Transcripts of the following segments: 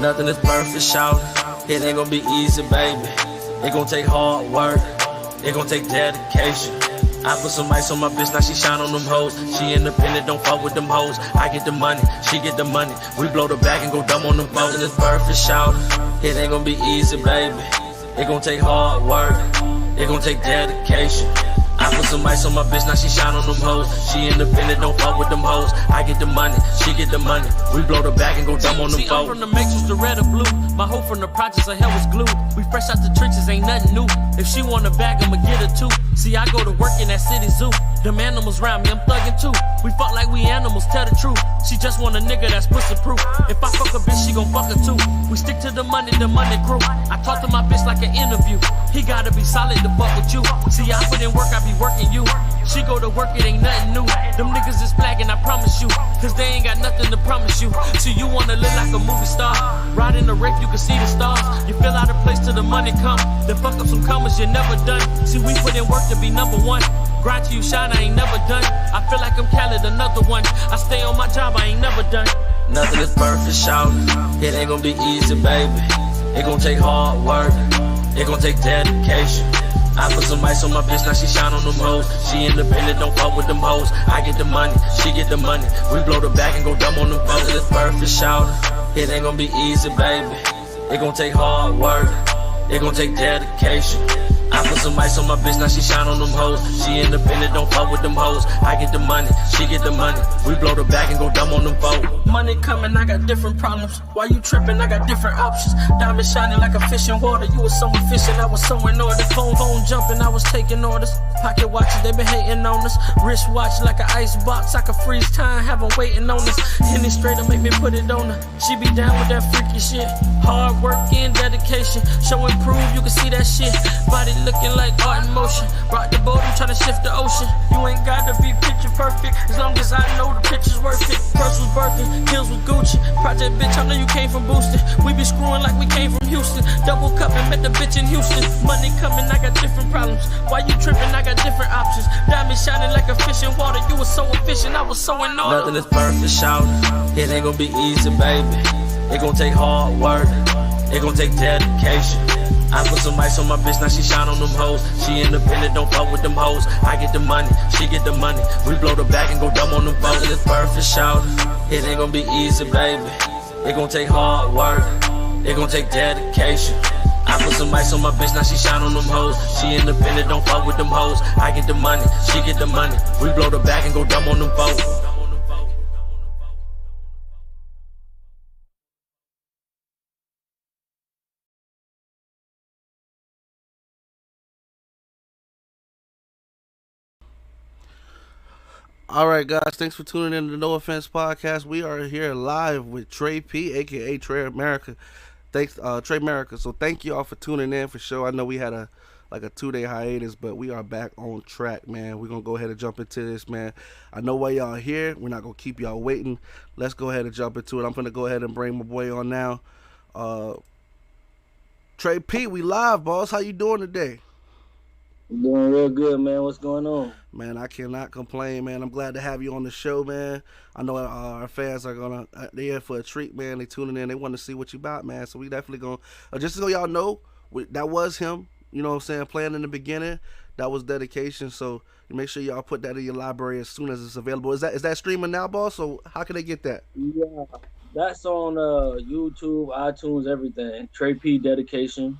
Nothing is perfect, shout. It ain't gonna be easy, baby. It gon' take hard work. It gon' take dedication. I put some ice on my bitch, now she shine on them hoes. She independent, don't fuck with them hoes. I get the money, she get the money. We blow the bag and go dumb on them foes. And it's perfect, shout. It ain't gonna be easy, baby. It gon' take hard work. It gon' take dedication. I put some ice on my bitch, now she shine on them hoes. She independent, don't fuck with them hoes. I get the money, she get the money. We blow the bag and go dumb on them foes. I'm from the matrix, the red or blue. My hope from the projects of hell was glued. We fresh out the trenches, ain't nothing new. If she want a bag, I'ma get her too. See, I go to work in that city zoo. Them animals round me, I'm thuggin' too. We fuck like we animals, tell the truth. She just want a nigga that's pussy proof. If I fuck a bitch, she gon' fuck her too. We stick to the money grew. I talk to my bitch like an interview. He gotta be solid to fuck with you. See, I put in work, I be working you. She go to work, it ain't nothing new. Them niggas is flagging, I promise you. Cause they ain't got nothing to promise you. See, you wanna live like a movie star. Ride in the rape, you can see the stars. You feel out of place till the money come. Then fuck up some commas, you're never done. See, we put in work to be number one. Grind till you shine, I ain't never done. I feel like I'm Khaled, another one. I stay on my job, I ain't never done. Nothing is perfect, shout. It ain't gonna be easy, baby. It gon' take hard work. It gon' take dedication. I put some ice on my bitch, now she shine on them hoes. She independent, don't fuck with them hoes. I get the money, she get the money. We blow the bag and go dumb on them foes. It's perfect, shout. It ain't gonna be easy, baby. It gon' take hard work. It gon' take dedication. I put some ice on my bitch, now she shine on them hoes. She independent, don't fuck with them hoes. I get the money, she get the money. We blow the bag and go dumb on them foes. Money coming, I got different problems. Why you tripping? I got different options. Diamond shining like a fish in water. You was so efficient, I was so in order. Phone jumping, I was taking orders. Pocket watches, they been hating on us. Wrist watch like an ice box. I could freeze time, have them waiting on us. Henny straight to make me put it on her. She be down with that freaky shit. Hard work and dedication. Show and prove, you can see that shit. Body looking like art in motion. Rock the boat, I'm tryna shift the ocean. You ain't gotta be picture perfect, as long as I know the picture's worth it. Purse was Birkin, heels with Gucci. Project bitch, I know you came from Booston. We be screwing like we came from Houston. Double cup and met the bitch in Houston. Money coming, I got different problems. Why you tripping? I got different options. Diamond shining like a fish in water. You was so efficient, I was so in order. Nothing is perfect, shout. It ain't gonna be easy, baby. It gon' take hard work. It gon' take dedication. I put some ice on my bitch, now she shine on them hoes. She independent, don't fuck with them hoes. I get the money, she get the money. We blow the bag and go dumb on them foes. It's perfect, shout. It ain't gonna be easy, baby. It gon' take hard work. It gon' take dedication. I put some ice on my bitch, now she shine on them hoes. She independent, don't fuck with them hoes. I get the money, she get the money. We blow the bag and go dumb on them foes. All right, guys. Thanks for tuning in to the No Offense Podcast. We are here live with Trey P, aka Trey America. Thanks, Trey America. So thank you all for tuning in for sure. I know we had a 2-day hiatus, but we are back on track, man. We're gonna go ahead and jump into this, man. I know why y'all here. We're not gonna keep y'all waiting. Let's go ahead and jump into it. I'm gonna go ahead and bring my boy on now. Trey P, we live, boss. How you doing today? Doing real good, man. What's going on? Man, I cannot complain, man. I'm glad to have you on the show, man. I know our fans are gonna they're in for a treat, man. They tuning in, they want to see what you about, man. So we definitely gonna just so y'all know, that was him. You know what I'm saying? Playing in the beginning, that was dedication. So make sure y'all put that in your library as soon as it's available. Is that streaming now, boss? So how can they get that? Yeah, that's on YouTube, iTunes, everything. Trey P Dedication.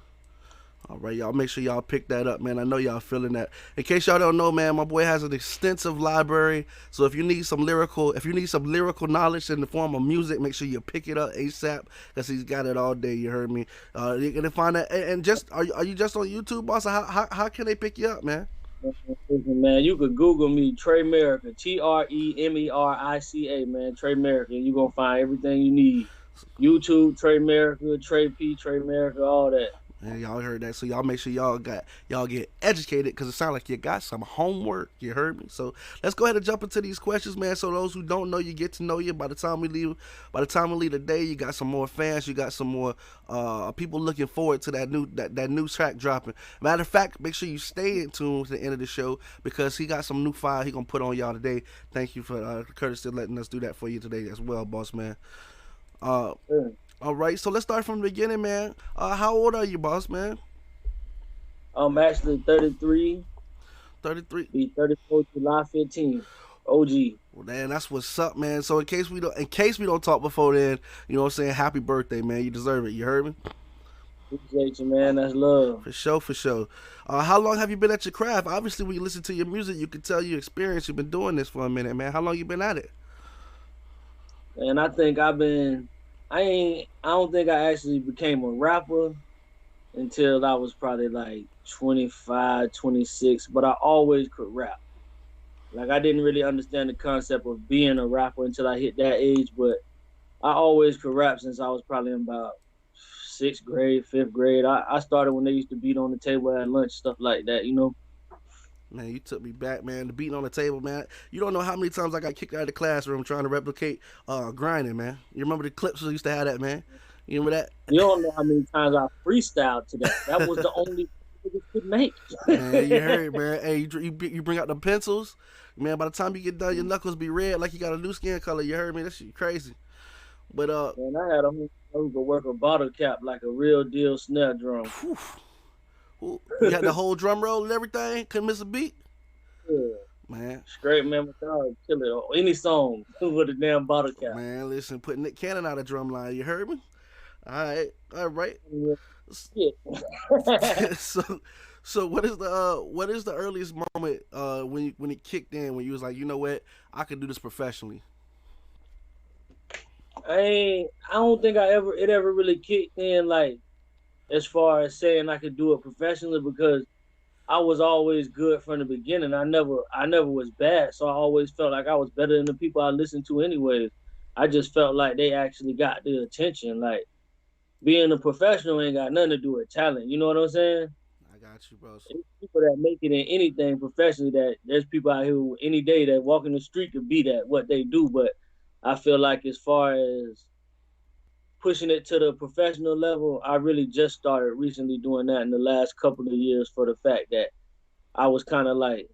All right, y'all make sure y'all pick that up, man. I know y'all feeling that. In case y'all don't know, man, my boy has an extensive library. So if you need some lyrical knowledge in the form of music, make sure you pick it up ASAP, because he's got it all day. You heard me. You're gonna find that. And just are you just on YouTube, boss? How can they pick you up, man? Man, you could Google me, Trey America, TREMERICA, man, Trey America, and you're gonna find everything you need. YouTube, Trey America, Trey P, Trey America, all that. And y'all heard that, so y'all make sure y'all get educated, because it sounds like you got some homework. You heard me. So let's go ahead and jump into these questions, man. So those who don't know you get to know you. By the time we leave today, you got some more fans. You got some more people looking forward to that new track dropping. Matter of fact, make sure you stay in tune to the end of the show, because he got some new fire he gonna put on y'all today. Thank you for courtesy letting us do that for you today as well, boss man. Sure. All right, so let's start from the beginning, man. How old are you, boss man? I'm actually 33. 33. Be 34 July 15. OG. Well, man, that's what's up, man. So in case we don't talk before then, you know what I'm saying? Happy birthday, man. You deserve it. You heard me? Appreciate you, man. That's love. For sure. How long have you been at your craft? Obviously, when you listen to your music, you can tell your experience. You've been doing this for a minute, man. How long you been at it? And I think I don't think I actually became a rapper until I was probably like 25, 26, but I always could rap. Like, I didn't really understand the concept of being a rapper until I hit that age, but I always could rap since I was probably in about 6th grade, 5th grade. I started when they used to beat on the table at lunch, stuff like that, you know? Man, you took me back, man. The beating on the table, man. You don't know how many times I got kicked out of the classroom trying to replicate grinding, man. You remember the clips we used to have that, man? You remember that? You don't know how many times I freestyled to that. That was the only thing it could make. Man, you heard, man. Hey, you bring out the pencils, man. By the time you get done, your knuckles be red like you got a new skin color. You heard me? That shit crazy. But man, I had a homie who could work a bottle cap like a real deal snare drum. Whew. You had the whole drum roll and everything. Couldn't miss a beat. Yeah. Man. Straight man with kill it. Any song with a damn bottle cap. Man, listen, put Nick Cannon out of drum line. You heard me? All right. Yeah. So what is the earliest moment when it kicked in, when you was like, you know what, I could do this professionally? I don't think it ever really kicked in, like, as far as saying I could do it professionally, because I was always good from the beginning. I never was bad, so I always felt like I was better than the people I listened to anyways. I just felt like they actually got the attention. Like, being a professional ain't got nothing to do with talent. You know what I'm saying? I got you, bro. There's people that make it in anything professionally. That there's people out here who any day that walk in the street could be that what they do. But I feel like as far as pushing it to the professional level, I really just started recently doing that in the last couple of years, for the fact that I was kind of like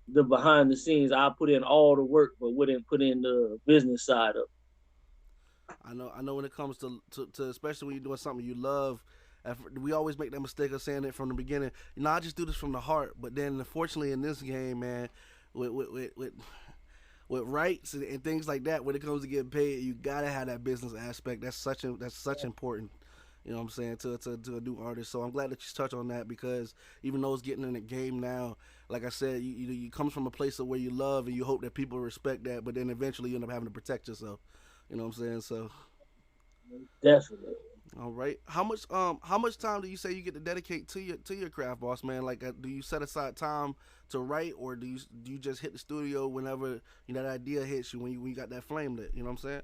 the behind the scenes. I put in all the work, but wouldn't put in the business side of it. I know when it comes to especially when you're doing something you love, we always make that mistake of saying it from the beginning. You know, I just do this from the heart. But then, unfortunately, in this game, man, with rights and things like that, when it comes to getting paid, you gotta have that business aspect. That's such important. You know what I'm saying, to a new artist. So I'm glad that you touched on that, because even though it's getting in the game now, like I said, you comes from a place of where you love and you hope that people respect that, but then eventually you end up having to protect yourself. You know what I'm saying? So Definitely. all right. How much time do you say you get to dedicate to your craft, boss man? Like, do you set aside time to write, or do you just hit the studio whenever that idea hits you, when you got that flame lit? You know what I'm saying?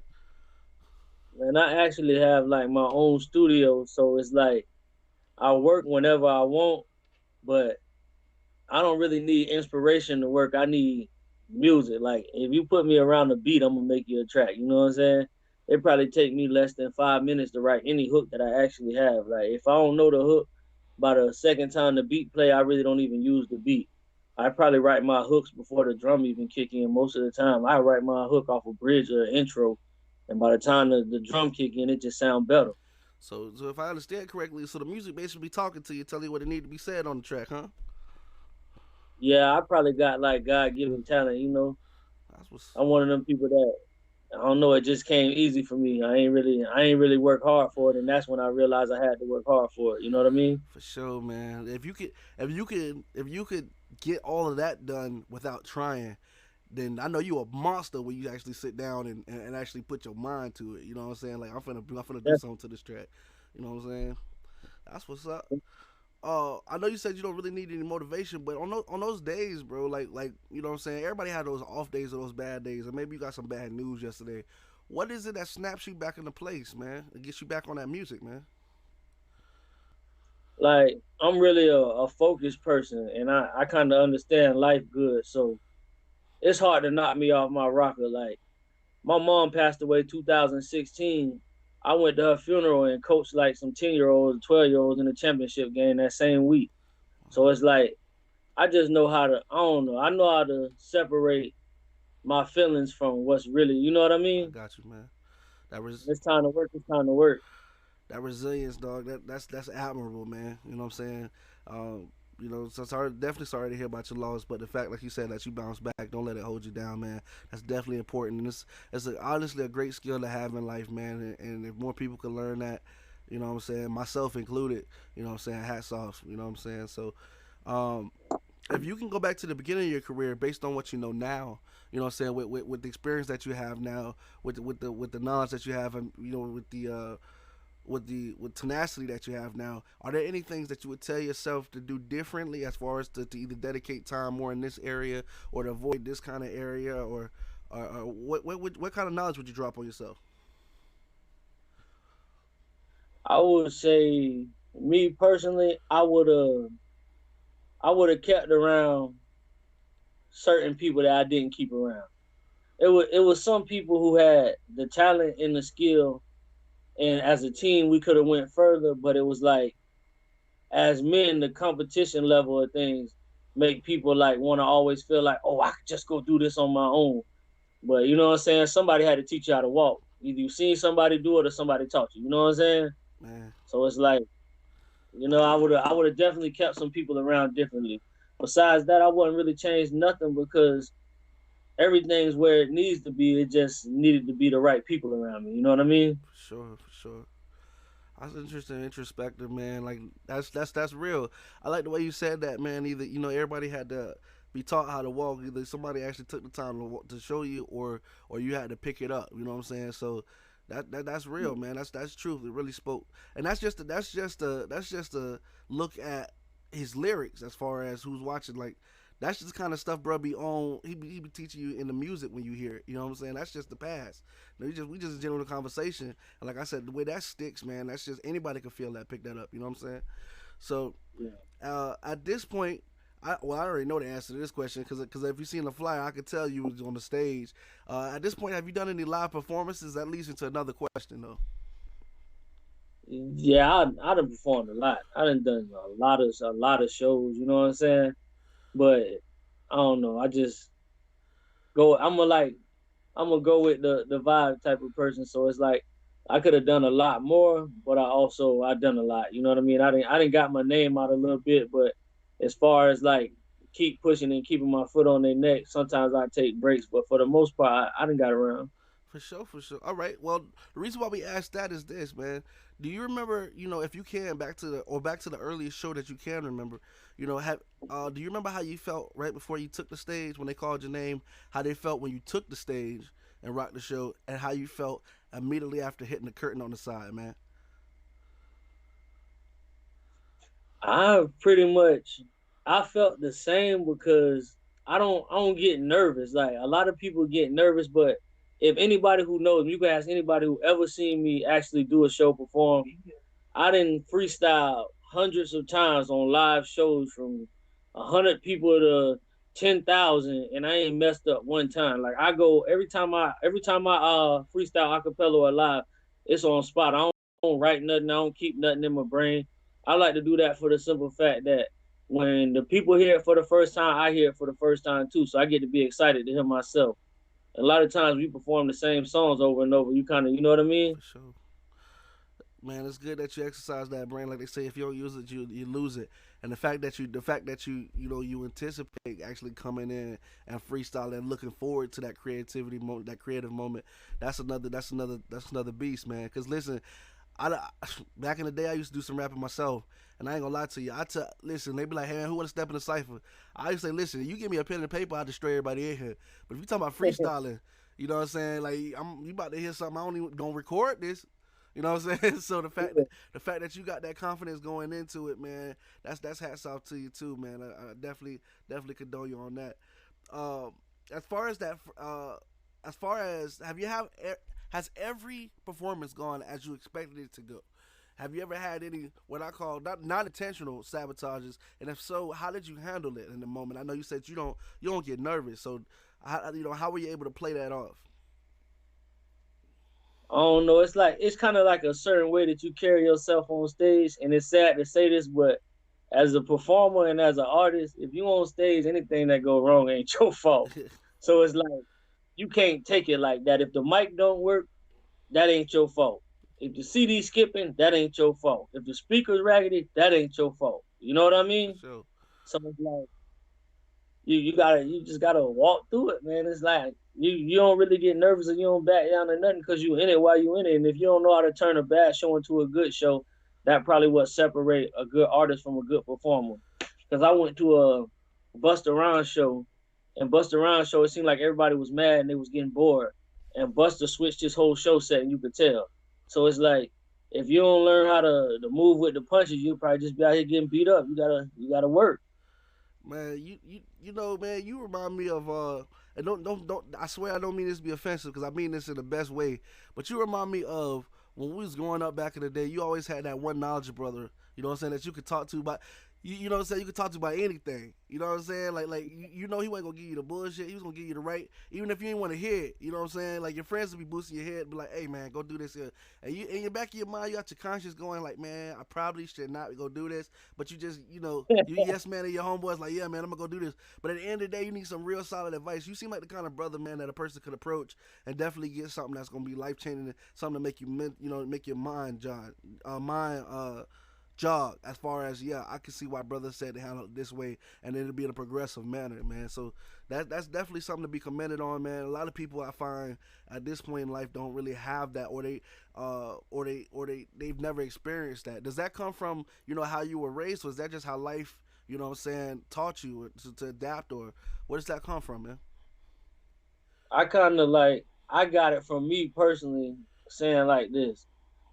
And I actually have like my own studio, so it's like I work whenever I want, but I don't really need inspiration to work. I need music. Like, if you put me around the beat, I'm gonna make you a track. You know what I'm saying? It probably take me less than 5 minutes to write any hook that I actually have. Like, if I don't know the hook, by the second time the beat play, I really don't even use the beat. I probably write my hooks before the drum even kick in. Most of the time, I write my hook off a bridge or intro, and by the time the drum kick in, it just sound better. So if I understand correctly, so the music basically be talking to you, telling you what it need to be said on the track, huh? Yeah, I probably got like God-given talent, you know. I'm one of them people that, I don't know, it just came easy for me. I ain't really work hard for it, and that's when I realized I had to work hard for it. You know what I mean? For sure, man. If you could get all of that done without trying, then I know you a monster when you actually sit down and actually put your mind to it. You know what I'm saying? Like, I'm finna do something to this track. You know what I'm saying? That's what's up. I know you said you don't really need any motivation, but on those days, bro, like you know what I'm saying, everybody had those off days or those bad days, and maybe you got some bad news yesterday. What is it that snaps you back into place, man? It gets you back on that music, man? like I'm really a focused person, and I kind of understand life good, so it's hard to knock me off my rocker. Like my mom passed away 2016. I went to her funeral and coached like some 10-year-olds, 12-year-olds in the championship game that same week. So it's like I just know how to. I don't know. I know how to separate my feelings from what's really. You know what I I mean? got you, man. That was It's time to work. It's time to work. that resilience, dog. That's admirable, man. You know what I'm saying? You know, so sorry, definitely sorry to hear about your loss, but the fact, like you said, that you bounce back, don't let it hold you down, man. That's definitely important, and honestly a great skill to have in life, man. And if more people could learn that, you know what I'm saying, myself included, you know what I'm saying, hats off, you know what I'm saying. So, um, if you can go back to the beginning of your career based on what you know now, you know what I'm saying, with the experience that you have now, with the knowledge that you have, and you know with tenacity that you have now, are there any things that you would tell yourself to do differently as far as to either dedicate time more in this area or to avoid this kind of area, or what kind of knowledge would you drop on yourself? I would say, me personally, I would have kept around certain people that I didn't keep around. It was some people who had the talent and the skill, and as a team we could have went further. But it was like, as men, the competition level of things make people like want to always feel like, oh, I could just go do this on my own. But you know what I'm saying? Somebody had to teach you how to walk. Either you seen somebody do it or somebody taught you. You know what I'm saying? Man, So it's like, I would have definitely kept some people around differently. Besides that, I wouldn't really change nothing because everything's where it needs to be. It just needed to be the right people around me. You know what I mean? for sure, for sure. That's interesting, introspective, man. Like that's real. I like the way you said that, man. Either you know everybody had to be taught how to walk. Either somebody actually took the time to show you, or you had to pick it up. You know what I'm saying? So that's real, man. That's truth. It really spoke, and that's just a look at his lyrics as far as who's watching. Like that's just the kind of stuff, bro. Be on. He be teaching you in the music when you hear it. You know what I'm saying? That's just the past. No, we just a general conversation, and like I said, the way that sticks, man. That's just anybody can feel that, pick that up. You know what I'm saying? So Yeah. at this point, I already know the answer to this question because if you seen the flyer, I could tell you was on the stage. At this point, have you done any live performances? That leads into another question, though. Yeah, I done performed a lot. I done a lot of shows. You know what I'm saying? But I don't know. I just go. I'm gonna go with the vibe type of person. So it's like I could have done a lot more, but I done a lot. You know what I mean? I didn't got my name out a little bit, but as far as like keep pushing and keeping my foot on their neck, sometimes I take breaks. But for the most part, I didn't got around. For sure, for sure. All right. Well, the reason why we asked that is this, man. Do you remember, you know, if you can, back to the earliest show that you can remember, you know, have do you remember how you felt right before you took the stage when they called your name? How they felt when you took the stage and rocked the show, and how you felt immediately after hitting the curtain on the side, man. I pretty much I felt the same because I don't get nervous. Like a lot of people get nervous, but if anybody who knows me, you can ask anybody who ever seen me actually do a show perform. I didn't freestyle hundreds of times on live shows from 100 people to 10,000, and I ain't messed up one time. Like I go every time I freestyle acapella or live, it's on spot. I don't write nothing. I don't keep nothing in my brain. I like to do that for the simple fact that when the people hear it for the first time, I hear it for the first time too. So I get to be excited to hear myself. A lot of times we perform the same songs over and over. You kind of, you know what I For mean? sure. Man, it's good that you exercise that brain. Like they say, if you don't use it, you lose it. And the fact that you know you anticipate actually coming in and freestyling and looking forward to that creativity moment, that creative moment. That's another beast, man. Because listen, I back in the day I used to do some rapping myself, and I ain't gonna lie to you. Listen, they be like, hey man, who wanna step in the cipher? I used to say, listen, you give me a pen and paper, I'll destroy everybody in here. But if you talking about freestyling, you know what I'm saying? Like you about to hear something, I don't even gonna record this. You know what I'm saying? So the fact that you got that confidence going into it, man, that's hats off to you too, man. I definitely condone you on that. Um, as far as that, as far as has every performance gone as you expected it to go? Have you ever had any what I call not intentional sabotages? And if so, how did you handle it in the moment? I know you said you don't get nervous, so how were you able to play that off? I don't know. It's kind of like a certain way that you carry yourself on stage, and it's sad to say this, but as a performer and as an artist, if you on stage, anything that go wrong ain't your fault. So it's like you can't take it like that. If the mic don't work, that ain't your fault. If the CD skipping, that ain't your fault. If the speaker's raggedy, that ain't your fault. You know what I mean? Sure. So it's like you just gotta walk through it, man. It's like you don't really get nervous and you don't back down or nothing because you in it while you in it. And if you don't know how to turn a bad show into a good show, that probably what separate a good artist from a good performer. Because I went to a Busta Rhymes show, and Busta Rhymes show, it seemed like everybody was mad and they was getting bored. And Busta switched his whole show set, and you could tell. So it's like, if you don't learn how to move with the punches, you'll probably just be out here getting beat up. You gotta work. Man, you know, man, you remind me of and don't I swear I don't mean this to be offensive because I mean this in the best way, but you remind me of when we was growing up back in the day. You always had that one knowledge brother, you know what I'm saying, that you could talk to about. You know what I'm saying? You could talk to about anything. You know what I'm saying? Like you know he wasn't gonna give you the bullshit. He was gonna give you the right, even if you didn't want to hear it. You know what I'm saying? Like your friends would be boosting your head, be like, "Hey man, go do this here." And you in your back of your mind, you got your conscience going like, "Man, I probably should not go do this." But you just, you yes man, and your homeboys like, "Yeah man, I'm gonna go do this." But at the end of the day, you need some real solid advice. You seem like the kind of brother, man, that a person could approach and definitely get something that's gonna be life changing, something to make you, make your mind, jog as far as I can see why brothers said to handle it this way and it'll be in a progressive manner, man. So that's definitely something to be commended on, man. A lot of people I find at this point in life don't really have that, or they've never experienced that. Does that come from how you were raised, or is that just how life taught you to adapt, or where does that come from, man? I got it from me personally, saying like this: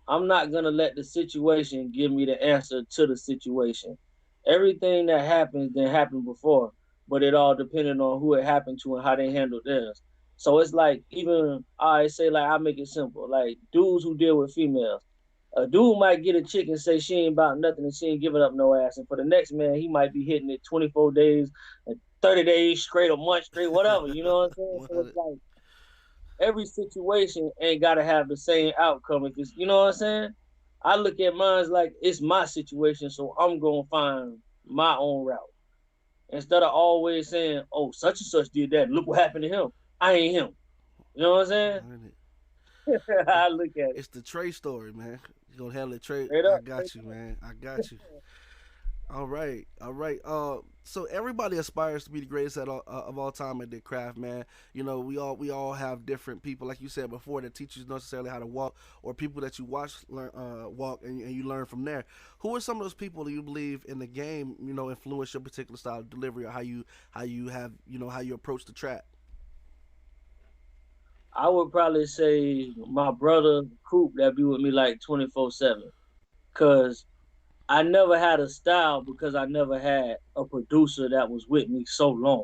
I'm not going to let the situation give me the answer to the situation. Everything that happens didn't happen before, but it all depended on who it happened to and how they handled theirs. So it's like, even I say, like, I make it simple. Like dudes who deal with females. A dude might get a chick and say she ain't about nothing and she ain't giving up no ass. And for the next man, he might be hitting it 24 days, 30 days straight, a month straight, whatever. You know what I'm saying? So it's like, every situation ain't gotta have the same outcome. If it's, you know what I'm saying? I look at mine like it's my situation, so I'm gonna find my own route. Instead of always saying, "Oh, such and such did that. Look what happened to him. I ain't him." You know what I'm saying? I look at it. It's the Trey story, man. You gonna handle it, Trey? I got you, man. I got you. All right. So everybody aspires to be the greatest of all time at their craft, man. We all have different people, like you said before, that teach you necessarily how to walk, or people that you watch walk and you learn from there. Who are some of those people that you believe in the game, influence your particular style of delivery, or how you approach the trap? I would probably say my brother Coop, that be with me like 24/7, cause I never had a style because I never had a producer that was with me so long.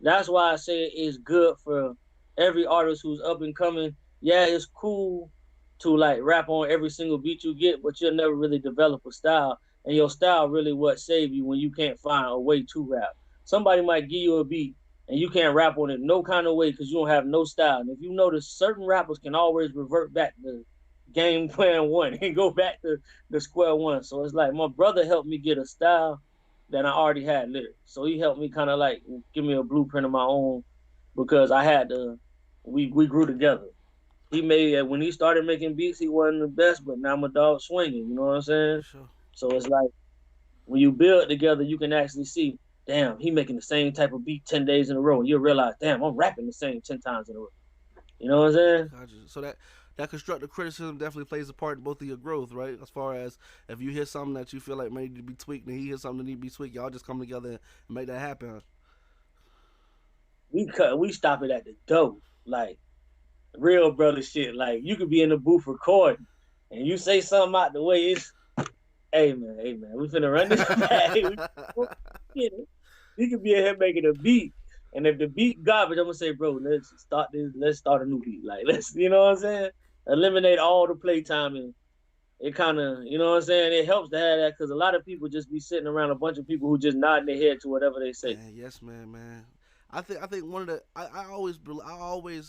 That's why I say it's good for every artist who's up and coming. Yeah, it's cool to like rap on every single beat you get, but you'll never really develop a style. And your style really what save you when you can't find a way to rap. Somebody might give you a beat and you can't rap on it no kind of way because you don't have no style. And if you notice, certain rappers can always revert back to game plan one and go back to the square one. So it's like my brother helped me get a style that I already had lyrics. So he helped me kind of like give me a blueprint of my own, because I had to, we grew together. When he started making beats, he wasn't the best, but now my dog swinging, you know what I'm saying? Sure. So it's like, when you build together, you can actually see, damn, he making the same type of beat 10 days in a row. And you'll realize, damn, I'm rapping the same 10 times in a row. You know what I'm saying? Gotcha. So that constructive criticism definitely plays a part in both of your growth, right? As far as if you hear something that you feel like may need to be tweaked and he hears something that need to be tweaked, y'all just come together and make that happen. We stop it at the door. Like, real brother shit. Like, you could be in the booth recording and you say something out the way, it's, hey man, we finna run this back. You could be in here making a beat. And if the beat garbage, I'm gonna say, bro, let's start a new beat. Like, you know what I'm saying? Eliminate all the playtime and it kind of, you know what I'm saying? It helps to have that because a lot of people just be sitting around a bunch of people who just nodding their head to whatever they say. Man, yes, man. I think one of the I always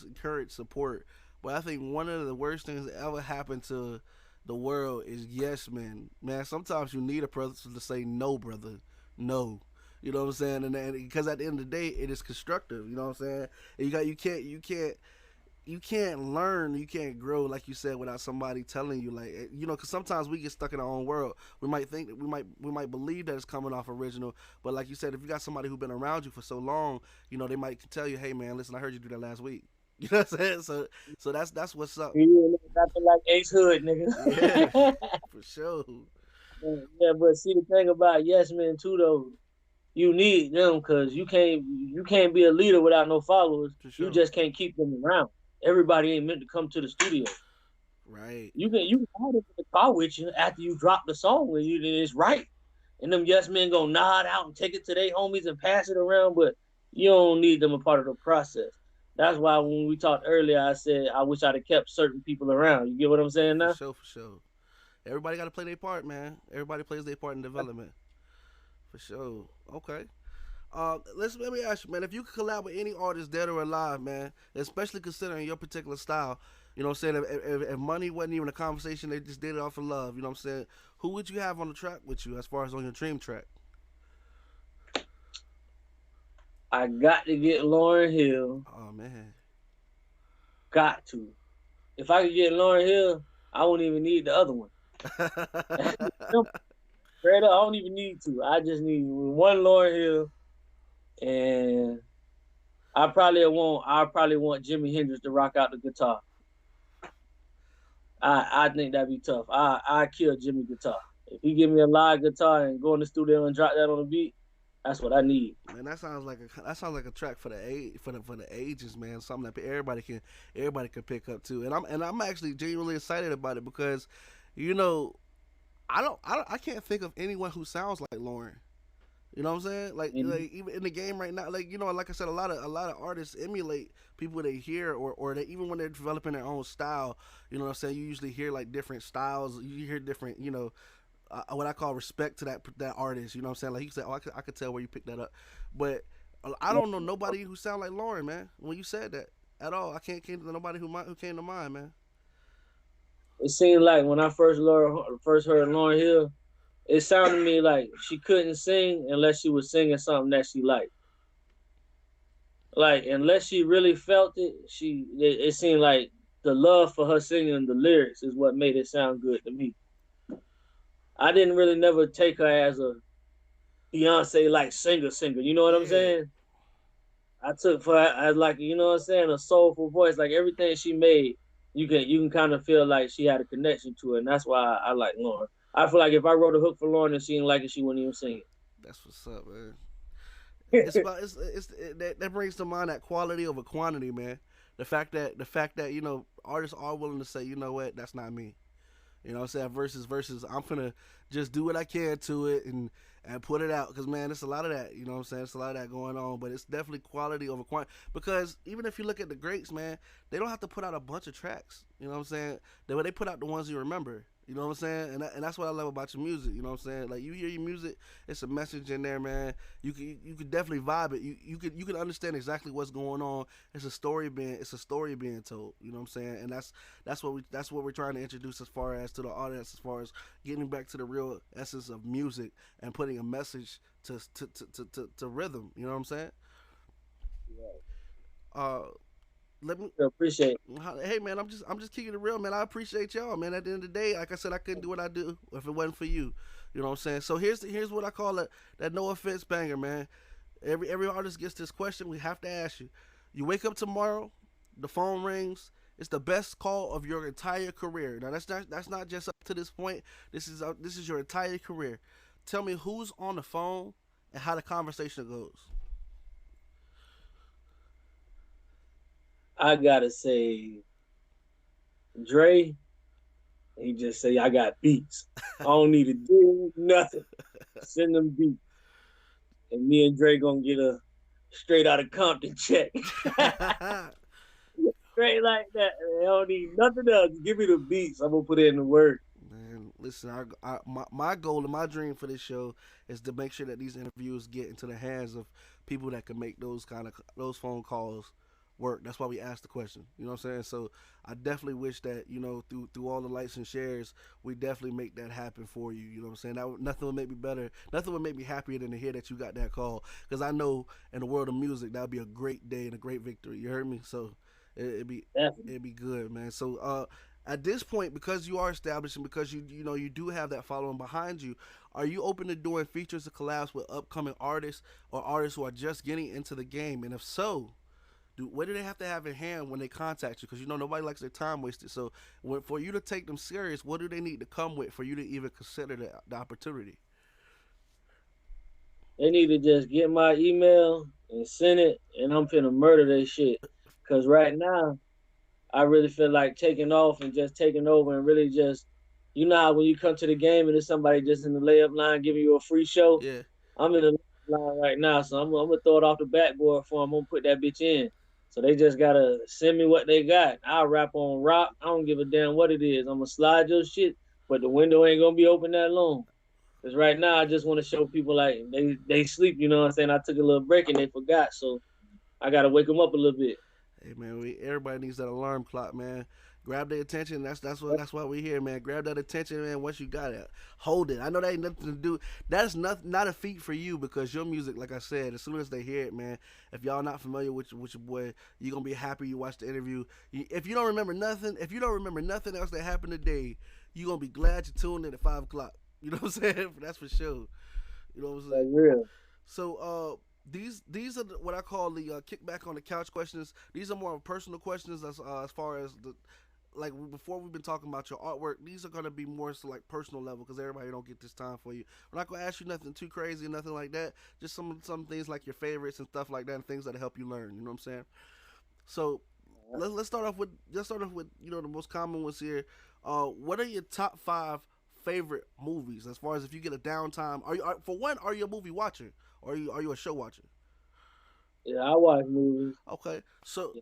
encourage support, but I think one of the worst things that ever happened to the world is yes, man. Man, sometimes you need a person to say no, brother, no. You know what I'm saying? And because at the end of the day, it is constructive. You know what I'm saying? And you can't learn, you can't grow, like you said, without somebody telling you, like, because sometimes we get stuck in our own world. We might think that we might believe that it's coming off original, but like you said, if you got somebody who's been around you for so long, they might tell you, hey man, listen, I heard you do that last week. You know what I'm saying? So that's what's up. You nothing like Ace Hood, nigga. Yeah, for sure. Yeah, but see the thing about yes men too, though, you need them because you can't be a leader without no followers. Sure. You just can't keep them around. Everybody ain't meant to come to the studio. Right. You can have them in the car with you after you drop the song when it's right. And them yes men gonna nod out and take it to their homies and pass it around, but you don't need them a part of the process. That's why when we talked earlier, I said I wish I'd have kept certain people around. You get what I'm saying now? For sure. Everybody got to play their part, man. Everybody plays their part in development. For sure. Okay. Let me ask you, man, if you could collab with any artist, dead or alive, man, especially considering your particular style, you know what I'm saying, if money wasn't even a conversation, they just did it off of love, you know what I'm saying, who would you have on the track with you as far as on your dream track? I got to get Lauryn Hill. Oh, man. Got to. If I could get Lauryn Hill, I wouldn't even need the other one. Straight up, I don't even need to. I just need one Lauryn Hill. And I probably want Jimi Hendrix to rock out the guitar. I think that'd be tough. I kill Jimmy guitar. If he give me a live guitar and go in the studio and drop that on the beat, that's what I need. Man, that sounds like a track for the ages, man. Something that everybody can pick up too. And I'm actually genuinely excited about it because, I can't think of anyone who sounds like Lauryn. You know what I'm saying? Like even in the game right now, like I said, a lot of artists emulate people they hear, or they, even when they're developing their own style. You know what I'm saying? You usually hear like different styles. You hear different, what I call respect to that artist. You know what I'm saying? Like you said, I could tell where you picked that up, but I don't know nobody who sound like Lauryn, man. When you said that at all, I can't think of nobody who came to mind, man. It seemed like when I first heard Lauryn Hill, it sounded to me like she couldn't sing unless she was singing something that she liked. Like, unless she really felt it, it seemed like the love for her singing the lyrics is what made it sound good to me. I didn't really never take her as a Beyonce like singer. You know what I'm saying? I took for her as like, you know what I'm saying, a soulful voice. Like everything she made, you can kind of feel like she had a connection to it, and that's why I like Lauryn. I feel like if I wrote a hook for Lauryn and she didn't like it, she wouldn't even sing it. That's what's up, man. That brings to mind that quality over quantity, man. The fact that artists are willing to say, you know what, that's not me. You know what I'm saying? Versus I'm finna just do what I can to it and put it out. Because, man, it's a lot of that. You know what I'm saying? It's a lot of that going on. But it's definitely quality over quantity. Because even if you look at the greats, man, they don't have to put out a bunch of tracks. You know what I'm saying? They put out the ones you remember. You know what I'm saying? And that's what I love about your music. You know what I'm saying? Like, you hear your music, it's a message in there, man. You could definitely vibe it. You could understand exactly what's going on. It's a story being told. You know what I'm saying? And that's what we're trying to introduce as far as to the audience, as far as getting back to the real essence of music and putting a message to rhythm. You know what I'm saying? Yeah. Let me appreciate it. Hey man, I'm just keeping it real, man. I appreciate y'all, man. At the end of the day, like I said, I couldn't do what I do if it wasn't for you. You know what I'm saying? So here's what I call that no offense banger, man. Every artist gets this question. We have to ask you. You wake up tomorrow, the phone rings. It's the best call of your entire career. Now that's not just up to this point. This is your entire career. Tell me who's on the phone and how the conversation goes. I gotta say, Dre, he just say, I got beats. I don't need to do nothing. Send them beats. And me and Dre gonna get a straight out of Compton check. Straight like that. Man. I don't need nothing else. Give me the beats. I'm gonna put it in the work. Man, listen, my goal and my dream for this show is to make sure that these interviews get into the hands of people that can make those phone calls work. That's why we asked the question. You know what I'm saying? So I definitely wish that, you know, through all the likes and shares, we definitely make that happen for you. You know what I'm saying? Nothing would make me better. Nothing would make me happier than to hear that you got that call. Because I know in the world of music, that would be a great day and a great victory. You heard me? So it'd be good, man. So at this point, because you are established and because you know you do have that following behind you, are you open to doing features or collabs with upcoming artists or artists who are just getting into the game? And if so, what do they have to have in hand when they contact you? Because you know nobody likes their time wasted. So for you to take them serious, what do they need to come with for you to even consider the opportunity? They need to just get my email and send it, and I'm finna murder that shit. Cause right now, I really feel like taking off and just taking over and really just, you know how when you come to the game and there's somebody just in the layup line giving you a free show? Yeah. I'm in the line right now, so I'm gonna throw it off the backboard for them. I'm gonna put that bitch in. So they just gotta send me what they got. I'll rap on rock. I don't give a damn what it is. I'm gonna slide your shit, but the window ain't gonna be open that long. Cause right now I just want to show people like they sleep. You know what I'm saying? I took a little break and they forgot, so I gotta wake them up a little bit. Hey man, everybody needs that alarm clock, man. Grab their attention. That's why we here, man. Grab that attention, man. Once you got it, hold it. I know that ain't nothing to do. That's not a feat for you because your music, like I said, as soon as they hear it, man. If y'all not familiar with your boy, you're gonna be happy you watched the interview. If you don't remember nothing else that happened today, you're gonna be glad you tuned in at 5:00. You know what I'm saying? That's for sure. You know what I'm saying? Like real. So these are what I call the kickback on the couch questions. These are more personal questions as far as like before we've been talking about your artwork. These are gonna be more so like personal level because everybody don't get this time for you. We're not gonna ask you nothing too crazy, nothing like that. Just some things like your favorites and stuff like that, and things that help you learn. You know what I'm saying? So let's start off with you know the most common ones here. What are your top 5 favorite movies as far as if you get a downtime? Are you a movie watcher or are you a show watcher? Yeah, I watch movies. Okay, so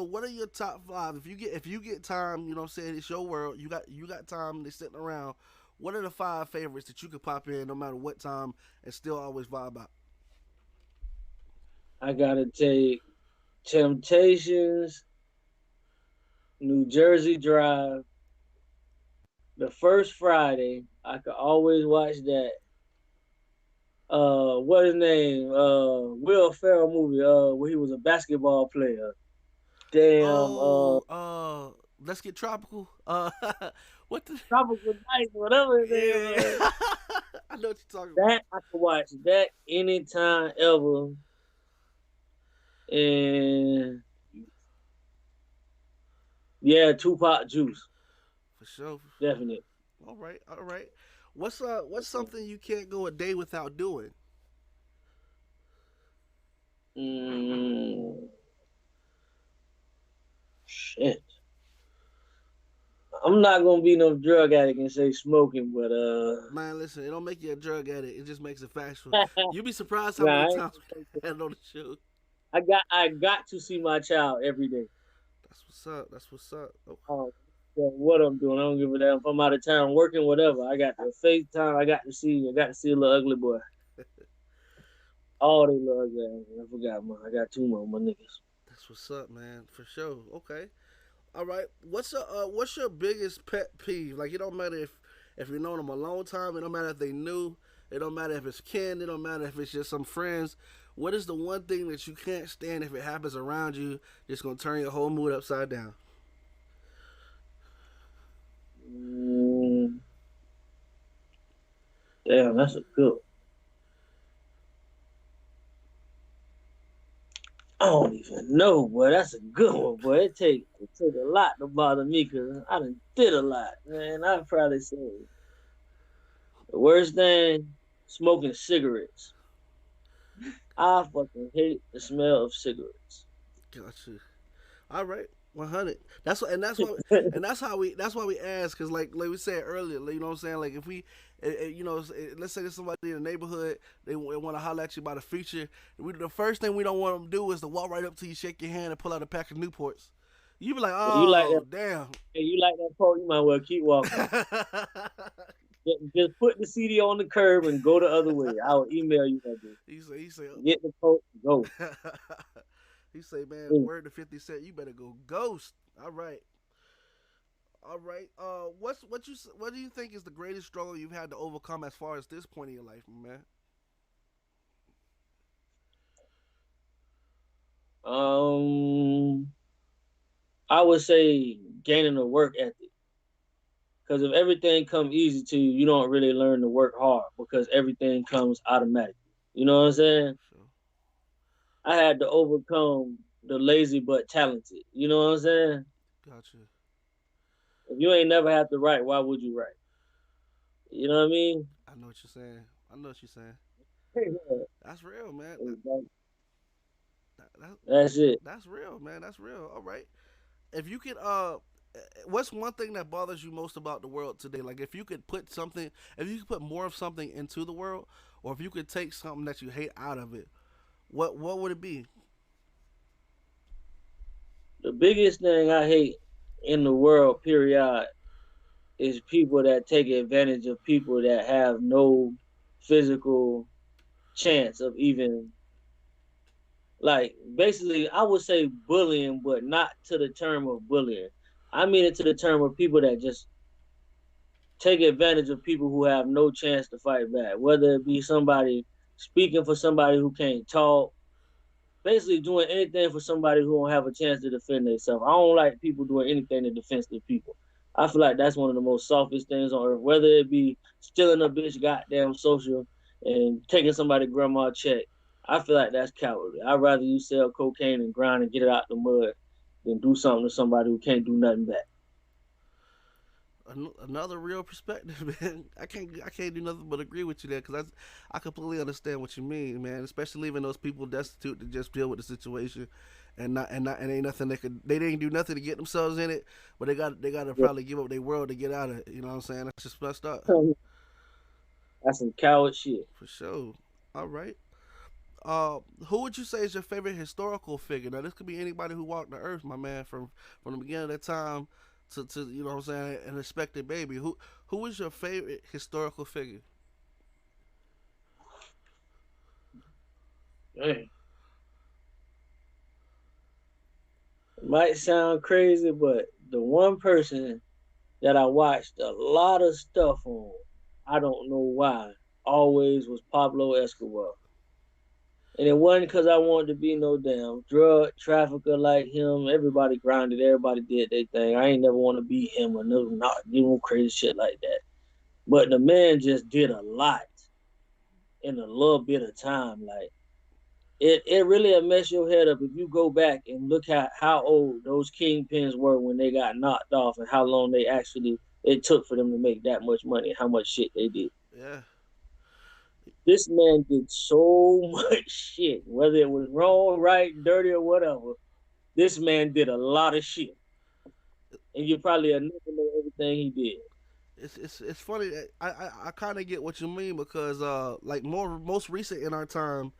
what are your top 5 if you get time? You know what I'm saying? It's your world. You got time. They're sitting around. What are the 5 favorites that you could pop in no matter what time and still always vibe out? I gotta take Temptations, New Jersey Drive, The First Friday. I could always watch that. What his name? Will Ferrell movie. Where he was a basketball player. Damn. Let's Get Tropical. What the Tropical Night, whatever his name is. I know what you're talking about. That I could watch that anytime ever. And yeah, Tupac Juice. For sure. Definitely. All right. What's something you can't go a day without doing? Shit. I'm not gonna be no drug addict and say smoking, but man, listen, it don't make you a drug addict. It just makes it factual. You'd be surprised how many times we had on the show. I got to see my child every day. That's what's up. Okay. So what I'm doing, I don't give a damn if I'm out of town working, whatever. I got the FaceTime. I got to see a little ugly boy. All they little ugly ass. I forgot my. I got 2 more my niggas. That's what's up, man. For sure. Okay. All right. What's your biggest pet peeve? Like, it don't matter if you've known them a long time. It don't matter if they new. It don't matter if it's kin. It don't matter if it's just some friends. What is the one thing that you can't stand if it happens around you? Just gonna turn your whole mood upside down. Damn, that's a good one. I don't even know, boy. That's a good one, boy. It take a lot to bother me because I done did a lot, man. I'd probably say the worst thing, smoking cigarettes. I fucking hate the smell of cigarettes. Gotcha. All right. 100. That's why that's why we ask, because like we said earlier, you know what I'm saying, like if we you know, let's say there's somebody in the neighborhood, they want to holler at you about a feature, the first thing we don't want them to do is to walk right up to you, shake your hand, and pull out a pack of Newports. You be like, You like oh that? damn. Hey, you like that quote? You might well keep walking. Just put the CD on the curb and go the other way. I'll email you that. He say, Get the quote, go. he say, man, word to 50 Cent, you better go ghost. All right. All right. What do you think is the greatest struggle you've had to overcome as far as this point in your life, man? I would say gaining a work ethic. Because if everything comes easy to you, you don't really learn to work hard because everything comes automatically. You know what I'm saying? Sure. I had to overcome the lazy but talented. You know what I'm saying? Gotcha. If you ain't never have to write, why would you write? You know what I mean? I know what you're saying. I know what you're saying. That's real, man. That's it. That's real, man. That's real. All right. If you could, what's one thing that bothers you most about the world today? Like, if you could put something, if you could put more of something into the world, or if you could take something that you hate out of it, what would it be? The biggest thing I hate in the world, period, is people that take advantage of people that have no physical chance of even, like, basically I would say bullying, but not to the term of bullying. I mean it to the term of people that just take advantage of people who have no chance to fight back, whether it be somebody speaking for somebody who can't talk, basically doing anything for somebody who don't have a chance to defend themselves. I don't like people doing anything to defend the people. I feel like that's one of the most softest things on earth, whether it be stealing a bitch goddamn social and taking somebody grandma check. I feel like that's cowardly. I'd rather you sell cocaine and grind and get it out the mud than do something to somebody who can't do nothing back. Another real perspective, man. I can't do nothing but agree with you there, because I completely understand what you mean, man. Especially leaving those people destitute to just deal with the situation, and ain't nothing they didn't do nothing to get themselves in it, but they got to probably give up their world to get out of it. You know what I'm saying? That's just messed up. That's some coward shit. For sure. All right. Who would you say is your favorite historical figure? Now, this could be anybody who walked the earth, my man, from the beginning of that time to you know what I'm saying, an expected baby. Who is your favorite historical figure? Dang. It might sound crazy, but the one person that I watched a lot of stuff on, I don't know why, always was Pablo Escobar. And it wasn't because I wanted to be no damn drug trafficker like him. Everybody grinded, everybody did their thing. I ain't never want to be him or no, not give him crazy shit like that. But the man just did a lot in a little bit of time. Like, it really will mess your head up if you go back and look at how old those kingpins were when they got knocked off and how long it took for them to make that much money and how much shit they did. Yeah. This man did so much shit, whether it was wrong, right, dirty, or whatever. This man did a lot of shit, and you probably never know everything he did. It's funny. I kind of get what you mean, because like most recent in our time,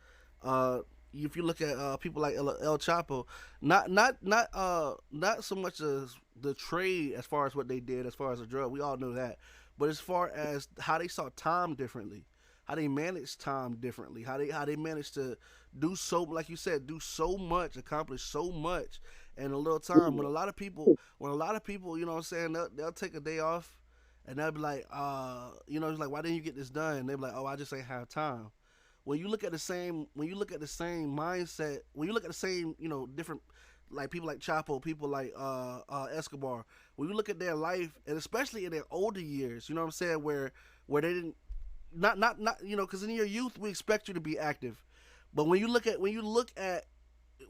if you look at people like El Chapo, not so much as the trade as far as what they did as far as a drug, we all know that, but as far as how they saw time differently, how they managed time differently, how they managed to do so, like you said, do so much, accomplish so much in a little time. When a lot of people, you know what I'm saying, they'll take a day off and they'll be like, you know, it's like, why didn't you get this done? And they'll be like, oh, I just ain't have time. When you look at the same mindset, when you look at the same, you know, different, like people like Chapo, people like Escobar, when you look at their life, and especially in their older years, you know what I'm saying, where they didn't, not you know, because in your youth we expect you to be active, but when you look at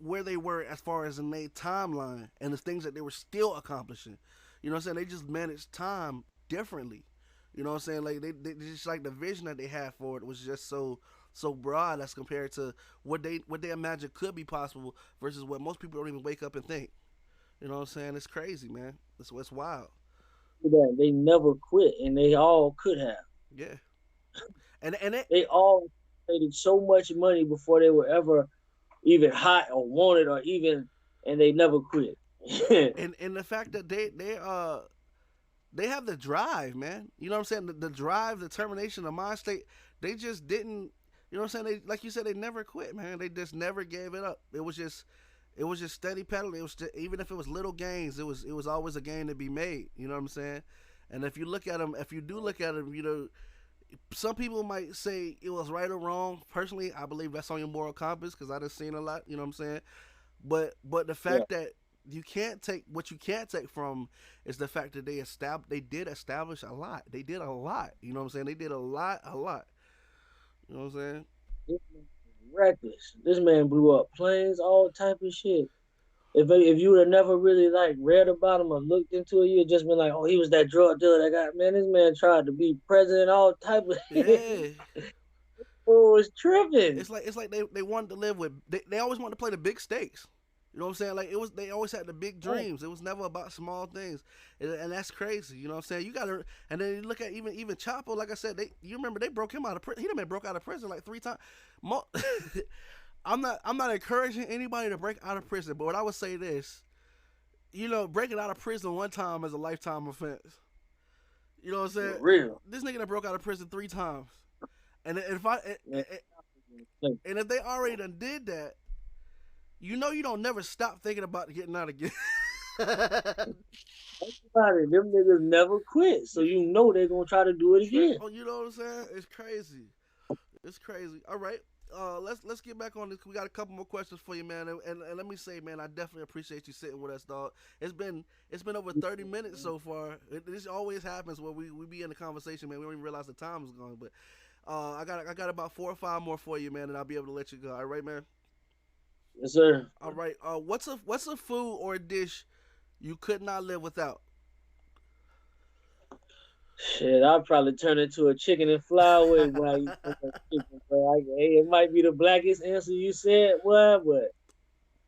where they were as far as in their timeline and the things that they were still accomplishing, you know what I'm saying, they just managed time differently. You know what I'm saying, like they just, like, the vision that they had for it was just so broad as compared to what they imagine could be possible versus what most people don't even wake up and think. You know what I'm saying? It's crazy, man. It's wild. They never quit, and they all could have. Yeah. They all made so much money before they were ever even hot or wanted or even, and they never quit. and the fact that they have the drive, man. You know what I'm saying? The drive, the determination, the mind state. They just didn't. You know what I'm saying? They, like you said, they never quit, man. They just never gave it up. It was just steady pedaling. It was just, even if it was little gains, it was always a gain to be made. You know what I'm saying? And if you look at them, if you do look at them, you know, some people might say it was right or wrong. Personally, I believe that's on your moral compass because I done seen a lot. You know what I'm saying? But the Yeah. fact that you can't take what you can't take from is the fact that they did establish a lot. They did a lot. You know what I'm saying? They did a lot, a lot. You know what I'm saying? This man reckless. This man blew up planes, all type of shit. If you would have never really like read about him or looked into it, you'd just been like, oh, he was that drug dealer that got man. This man tried to be president, all type of. Yeah. Oh, it's tripping. It's like they wanted to live with they always wanted to play the big stakes. You know what I'm saying? Like it was they always had the big dreams. It was never about small things, and that's crazy. You know what I'm saying? You gotta and then you look at even Chapo. Like I said, you remember they broke him out of prison. He done been broke out of prison like 3 times. I'm not encouraging anybody to break out of prison, but what I would say this, you know, breaking out of prison one time is a lifetime offense. You know what I'm For saying? real. This nigga that broke out of prison 3 times, and if I Man, and if they already done did that, you know you don't never stop thinking about getting out again. about it. Them niggas never quit, so you know they're gonna try to do it again. Oh, you know what I'm saying? It's crazy. It's crazy. All right. Let's get back on this. We got a couple more questions for you, man. And let me say, man, I definitely appreciate you sitting with us, dog. It's been over 30 minutes so far. This always happens where we be in the conversation, man. We don't even realize the time is gone. But I got about 4 or 5 more for you, man, and I'll be able to let you go. All right, man. Yes, sir. All right. What's a food or a dish you could not live without? Shit, I'll probably turn into a chicken and fly away while you talk about chicken, bro. Hey, it might be the blackest answer you said, what? But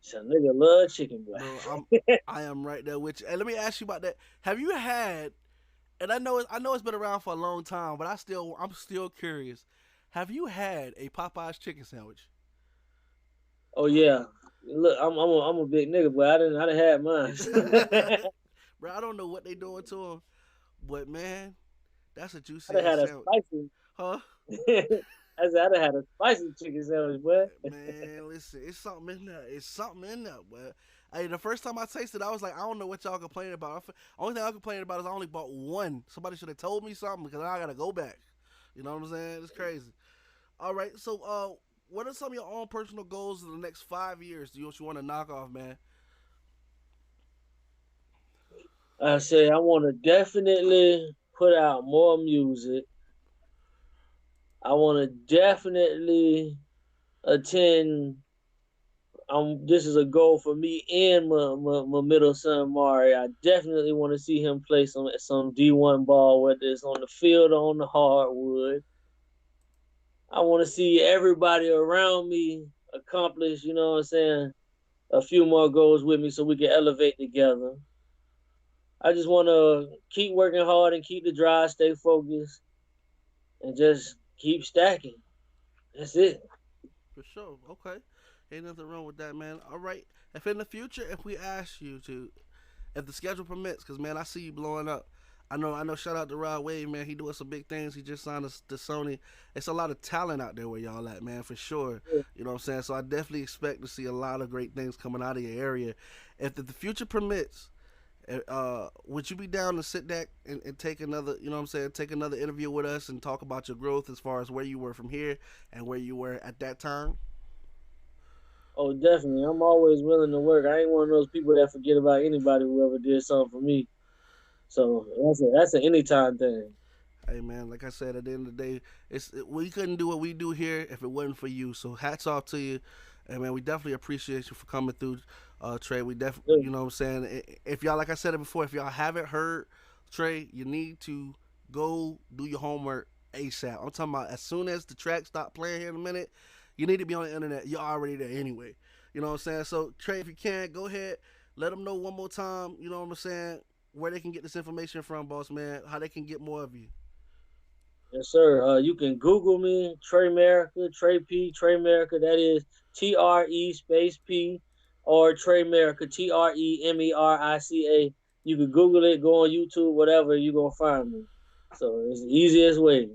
some nigga love chicken, boy. Bro, I am right there with you. And let me ask you about that. Have you had? And I know it's been around for a long time, but I'm still curious. Have you had a Popeyes chicken sandwich? Oh yeah, look, I'm a big nigga, but I didn't have mine. Bro, I don't know what they doing to them, but man, that's a I juicy done ass had a sandwich, spicy. huh? I said I done had a spicy chicken sandwich, boy. Man, listen, it's something in there. It's something in there, but hey, the first time I tasted it, I was like, I don't know what y'all complaining about. Only thing I complain about is I only bought one. Somebody should have told me something because I gotta go back. You know what I'm saying? It's crazy. All right, so what are some of your own personal goals in the next 5 years? Do you what you want to knock off, man? I say I want to definitely put out more music. I want to definitely attend. This is a goal for me and my middle son Mari. I definitely want to see him play some D1 ball, whether it's on the field or on the hardwood. I want to see everybody around me accomplish, you know what I'm saying, a few more goals with me so we can elevate together. I just want to keep working hard and keep the drive, stay focused, and just keep stacking. That's it. For sure. Okay. Ain't nothing wrong with that, man. All right. If in the future, if we ask you to, if the schedule permits, because man, I see you blowing up. I know. Shout out to Rod Wave, man. He doing some big things. He just signed us to Sony. It's a lot of talent out there where y'all at, man, for sure. You know what I'm saying? So I definitely expect to see a lot of great things coming out of your area. If the future permits, would you be down to sit back and take another, you know what I'm saying, take another interview with us and talk about your growth as far as where you were from here and where you were at that time? Oh, definitely. I'm always willing to work. I ain't one of those people that forget about anybody who ever did something for me. So that's an anytime thing. Hey man, like I said, at the end of the day, we couldn't do what we do here if it wasn't for you. So hats off to you, and man, we definitely appreciate you for coming through, Trey. We definitely, you know what I'm saying. If y'all, like I said it before, if y'all haven't heard Trey, you need to go do your homework ASAP. I'm talking about as soon as the track stop playing here in a minute, you need to be on the internet. You're already there anyway. You know what I'm saying. So Trey, if you can, go ahead, let them know one more time. You know what I'm saying, where they can get this information from, boss man. How they can get more of you. Yes, sir. You can Google me, Trey America, Trey P, Trey America. That is TRE space P. or Trey Merica, TREMERICA. You can Google it, go on YouTube, whatever, you're going to find me. So it's the easiest way.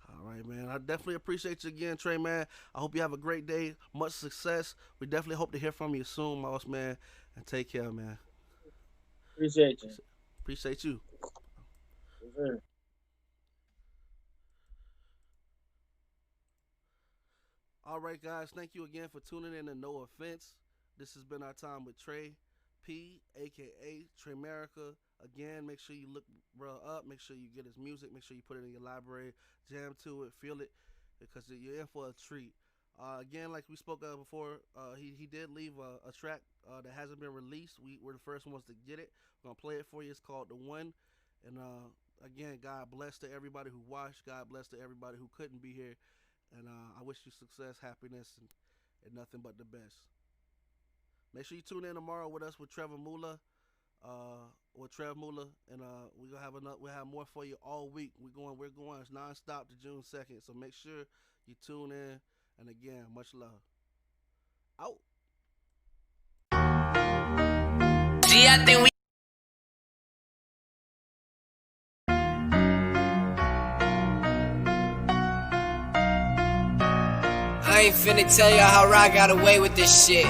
All right, man. I definitely appreciate you again, Trey, man. I hope you have a great day. Much success. We definitely hope to hear from you soon, Moss, man. And take care, man. Appreciate you. Appreciate you. Sure. All right, guys. Thank you again for tuning in to No Offense. This has been our time with Trey P, a.k.a. Trey Merica. Again, make sure you look bro up. Make sure you get his music. Make sure you put it in your library. Jam to it. Feel it. Because you're in for a treat. Again, like we spoke of before, he did leave a track that hasn't been released. We're the first ones to get it. We're going to play it for you. It's called The One. And again, God bless to everybody who watched. God bless to everybody who couldn't be here. And I wish you success, happiness, and nothing but the best. Make sure you tune in tomorrow with us with Trevor Mula, or Trev Mula, and we'll have more for you all week. We're going nonstop to June 2nd. So make sure you tune in. And again, much love. Out. Gee, I think we. I ain't finna tell y'all how I got away with this shit.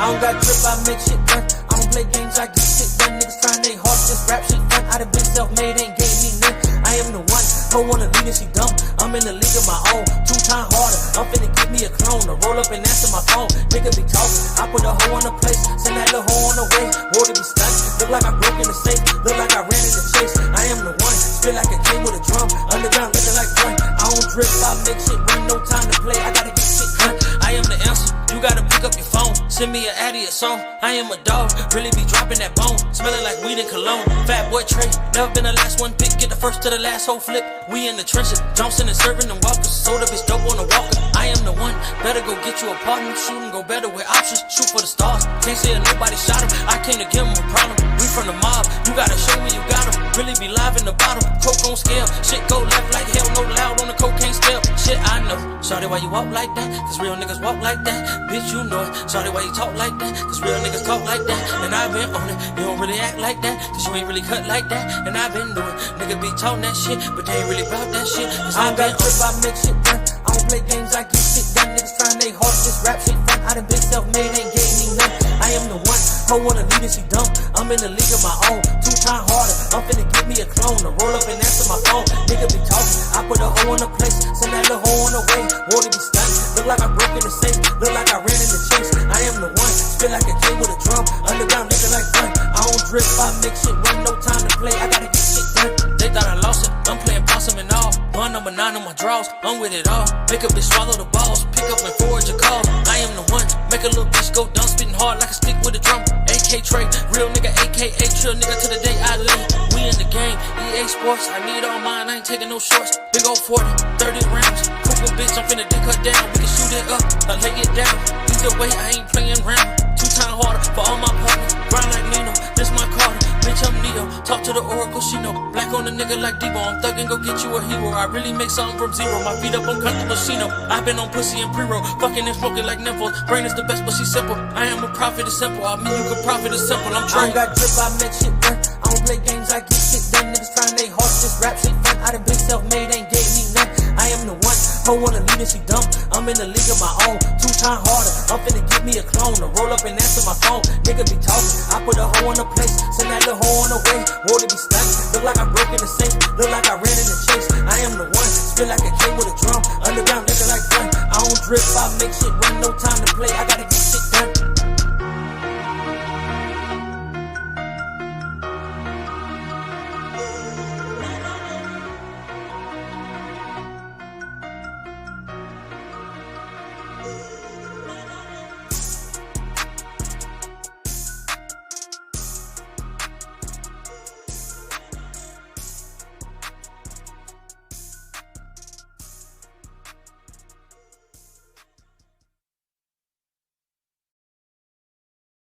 I don't got drip, I make shit done. I don't play games, I get shit done. Niggas trying they hard, just rap shit fun. I done been self-made, ain't gave me none. I am the one, don't wanna lead and she dumb. I'm in the league of my own, 2 times harder. I'm finna give me a clone to roll up and answer my phone. Nigga be talking, I put a hoe on the place, send that little hoe on the way. War to be stunned, look like I broke in the safe, look like I ran in the chase. I am the one, spit like a king with a drum. Underground looking like fun. I don't drip, I make shit run, no time to play. I gotta get shit done. I am the answer. You gotta pick up your phone, send me an addy a song. I am a dog, really be dropping that bone, smelling like weed and cologne. Fat boy Trey, never been the last one pick, get the first to the last whole flip. We in the trenches, Johnson and serving them walkers, sold up his dope on the walker. I am the one, better go get you a partner, shoot and go better with options, shoot for the stars. Can't say that nobody shot him, I came to give him a problem. We from the mob, you gotta show me you got him. Really be live in the bottom, coke on scale, shit go left like hell, no loud on the cocaine scale. Shit I know, shawty why you walk like that, cause real niggas walk like that. Bitch, you know it. Shawty, why you talk like that? Cause real niggas talk like that. And I've been on it. You don't really act like that. Cause you ain't really cut like that. And I've been doing. Nigga be talking that shit. But they ain't really about that shit. Cause I don't got drip, I make shit run. I don't play games, I get shit done. Niggas trying they hard, just rap shit fun. I done been self-made, ain't gave me none. I am the one. Hoe wanna lead and she dumb. I'm in the league of my own. 2 times harder. I'm finna give me a clone to roll up and answer my phone. Nigga be talking. I put a hoe on the place. Send that little hoe on the way. War to be stunned. Look like I broke in the safe. Look like I ran in the chase. I am the one. Spit like a king with a drum. Underground nigga like fun. I don't drip. I make shit run. No time to play. I gotta get shit done. They thought I lost it. I'm playing possum and all. One number 9 on my draws. I'm with it all. Make a bitch swallow the balls. Pick up and forward your calls. I am the one. Make a little bitch go dumb. Spitting hard like a stick with a drum. AK Trey. Real nigga AKA. Trill nigga to the day I lay. We in the game. EA Sports. I need all mine. I ain't taking no shorts. Big old 40. 30 rounds. Cougar bitch. I'm finna dick her down. We can shoot it up. I lay it down. Either way I ain't playing round. 2 times harder for all my partners. Grind like Nino. This my Carter. Bitch, I'm Neo. Talk to the Oracle, she know. Black on a nigga like Debo. I'm thuggin', go get you a hero. I really make something from zero. My feet up on comfortable Chino. I've been on pussy and pre-roll. Fucking and smoking like nymphos. Brain is the best, but she's simple. I am a prophet, it's simple. I mean, you can profit, it's simple. I'm trying. I don't got drip, I make shit run. I don't play games, I get shit done. Niggas trying they hard, just rap shit fun. I done been self-made, ain't gave me none. I am the one. Hoe wanna lead and she dumb. I'm in the league of my own. 2 times harder. I'm finna give me a clone to roll up and answer my phone. Nigga be talking. I put a hoe on the place. Send that little hoe on the way. War to be stunned. Look like I broke in the safe. Look like I ran in the chase. I am the one. Spit like a king with a drum. Underground nigga like fun. I don't drip. I make shit run. No time to play. I gotta